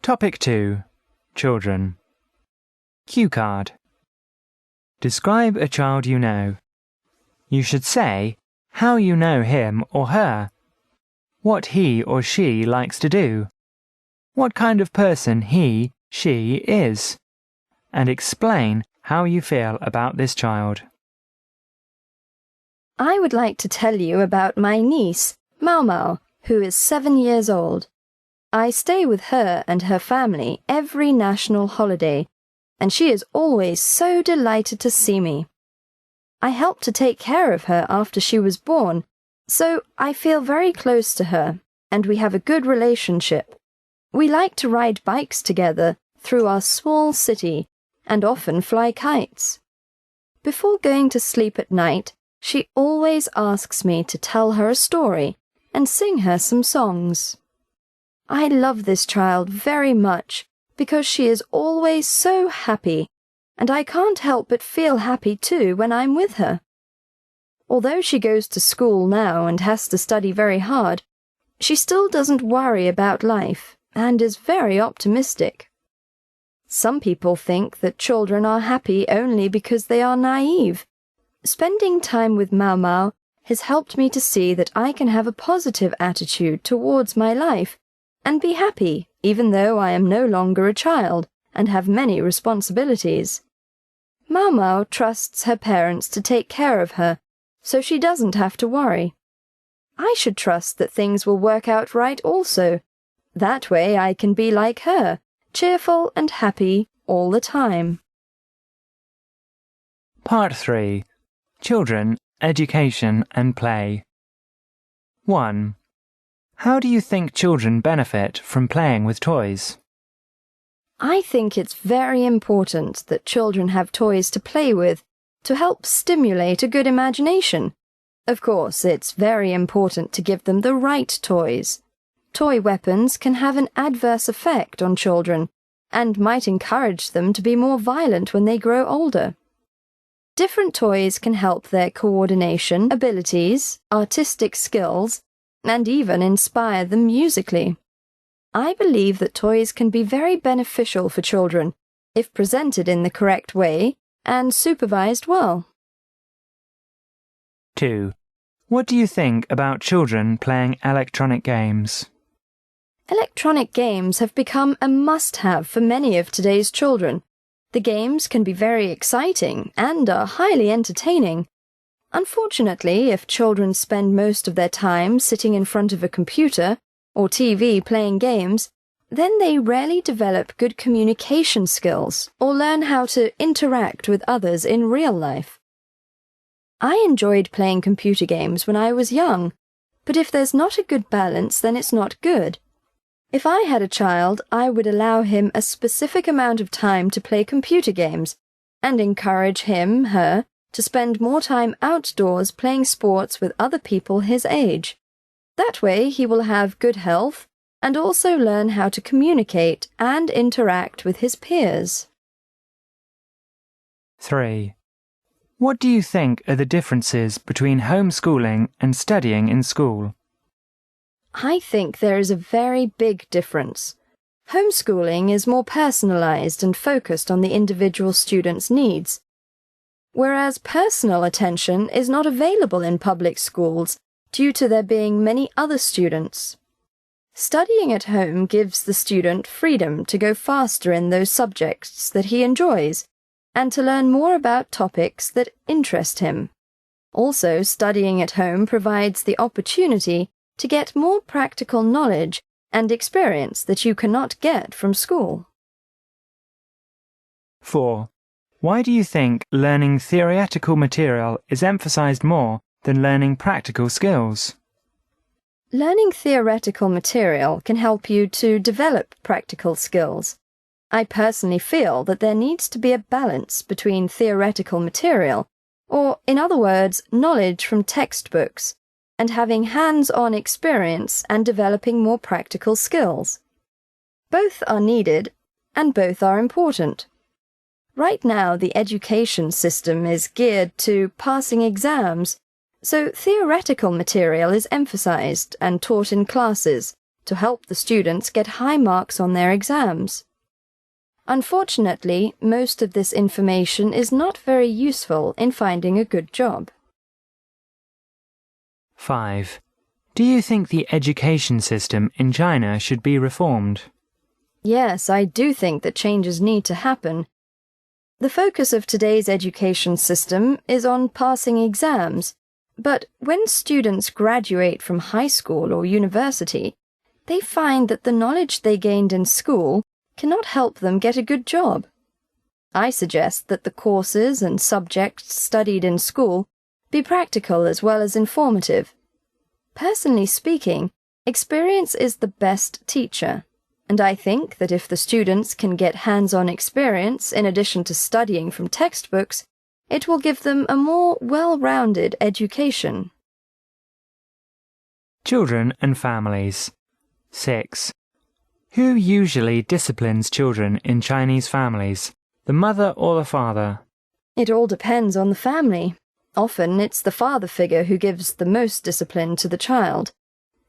Topic 2. Children. Cue card. Describe a child you know. You should say how you know him or her, what he or she likes to do, what kind of person he, she is, and explain how you feel about this child. I would like to tell you about my niece, Mau Mau, who is 7 years old. I stay with her and her family every national holiday, and she is always so delighted to see me. I helped to take care of her after she was born, so I feel very close to her, and we have a good relationship. We like to ride bikes together through our small city and often fly kites. Before going to sleep at night, she always asks me to tell her a story and sing her some songs. I love this child very much because she is always so happy, and I can't help but feel happy too when I'm with her. Although she goes to school now and has to study very hard, she still doesn't worry about life and is very optimistic. Some people think that children are happy only because they are naive. Spending time with Mau Mau has helped me to see that I can have a positive attitude towards my life and be happy even though I am no longer a child and have many responsibilities. Mau Mau trusts her parents to take care of her, so she doesn't have to worry. I should trust that things will work out right also. That way I can be like her, cheerful and happy all the time. Part 3. Children, Education and Play. 1. How do you think children benefit from playing with toys? I think it's very important that children have toys to play with to help stimulate a good imagination. Of course, it's very important to give them the right toys. Toy weapons can have an adverse effect on children and might encourage them to be more violent when they grow older. Different toys can help their coordination, abilities, artistic skills, and even inspire them musically. I believe that toys can be very beneficial for children if presented in the correct way and supervised well. 2. What do you think about children playing electronic games? Electronic games have become a must-have for many of today's children. The games can be very exciting and are highly entertaining. Unfortunately, if children spend most of their time sitting in front of a computer or TV playing games, then they rarely develop good communication skills or learn how to interact with others in real life. I enjoyed playing computer games when I was young, but if there's not a good balance, then it's not good. If I had a child, I would allow him a specific amount of time to play computer games and encourage him, her, to spend more time outdoors playing sports with other people his age. That way he will have good health and also learn how to communicate and interact with his peers. 3. What do you think are the differences between homeschooling and studying in school? I think there is a very big difference. Homeschooling is more personalized and focused on the individual student's needs, whereas personal attention is not available in public schools due to there being many other students. Studying at home gives the student freedom to go faster in those subjects that he enjoys and to learn more about topics that interest him. Also, studying at home provides the opportunity to get more practical knowledge and experience that you cannot get from school. 4. Why do you think learning theoretical material is emphasized more than learning practical skills? Learning theoretical material can help you to develop practical skills. I personally feel that there needs to be a balance between theoretical material, or in other words, knowledge from textbooks, and having hands-on experience and developing more practical skills. Both are needed, and both are important. Right now, the education system is geared to passing exams, so theoretical material is emphasized and taught in classes, to help the students get high marks on their exams. Unfortunately, most of this information is not very useful in finding a good job. 5. Do you think the education system in China should be reformed? Yes, I do think that changes need to happen. The focus of today's education system is on passing exams, but when students graduate from high school or university, they find that the knowledge they gained in school cannot help them get a good job. I suggest that the courses and subjects studied in school be practical as well as informative. Personally speaking, experience is the best teacher, and I think that if the students can get hands-on experience in addition to studying from textbooks, it will give them a more well-rounded education. Children and families. 6. Who usually disciplines children in Chinese families, the mother or the father? It all depends on the family. Often it's the father figure who gives the most discipline to the child.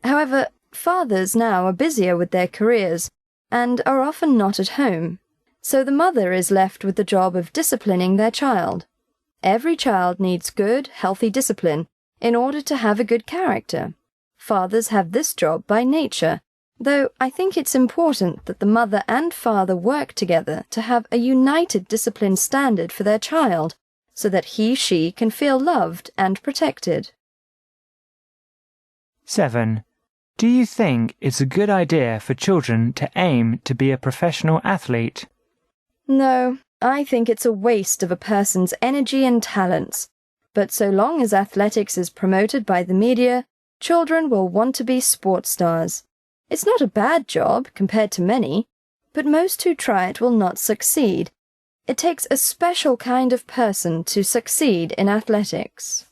However, fathers now are busier with their careers and are often not at home, so the mother is left with the job of disciplining their child. Every child needs good, healthy discipline in order to have a good character. Fathers have this job by nature, though I think it's important that the mother and father work together to have a united discipline standard for their child, so that she can feel loved and protected. 7. Do you think it's a good idea for children to aim to be a professional athlete? No, I think it's a waste of a person's energy and talents. But so long as athletics is promoted by the media, children will want to be sports stars. It's not a bad job compared to many, but most who try it will not succeed. It takes a special kind of person to succeed in athletics.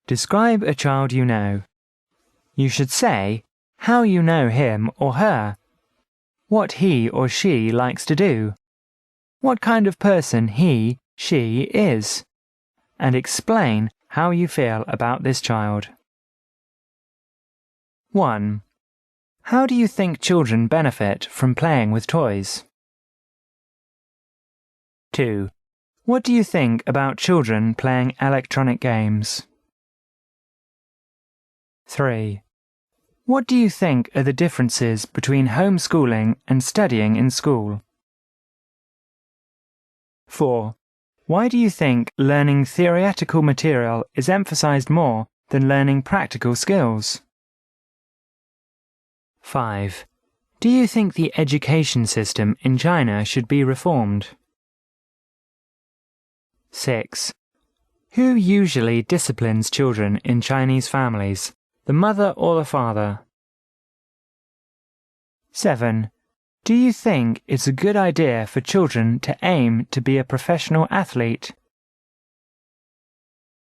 Describe a child you know. You should say how you know him or her, what he or she likes to do, what kind of person he, she is, and explain how you feel about this child. 1. How do you think children benefit from playing with toys? 2. What do you think about children playing electronic games? 3. What do you think are the differences between homeschooling and studying in school? 4. Why do you think learning theoretical material is emphasized more than learning practical skills? 5. Do you think the education system in China should be reformed? 6. Who usually disciplines children in Chinese families, the mother or the father? 7. Do you think it's a good idea for children to aim to be a professional athlete?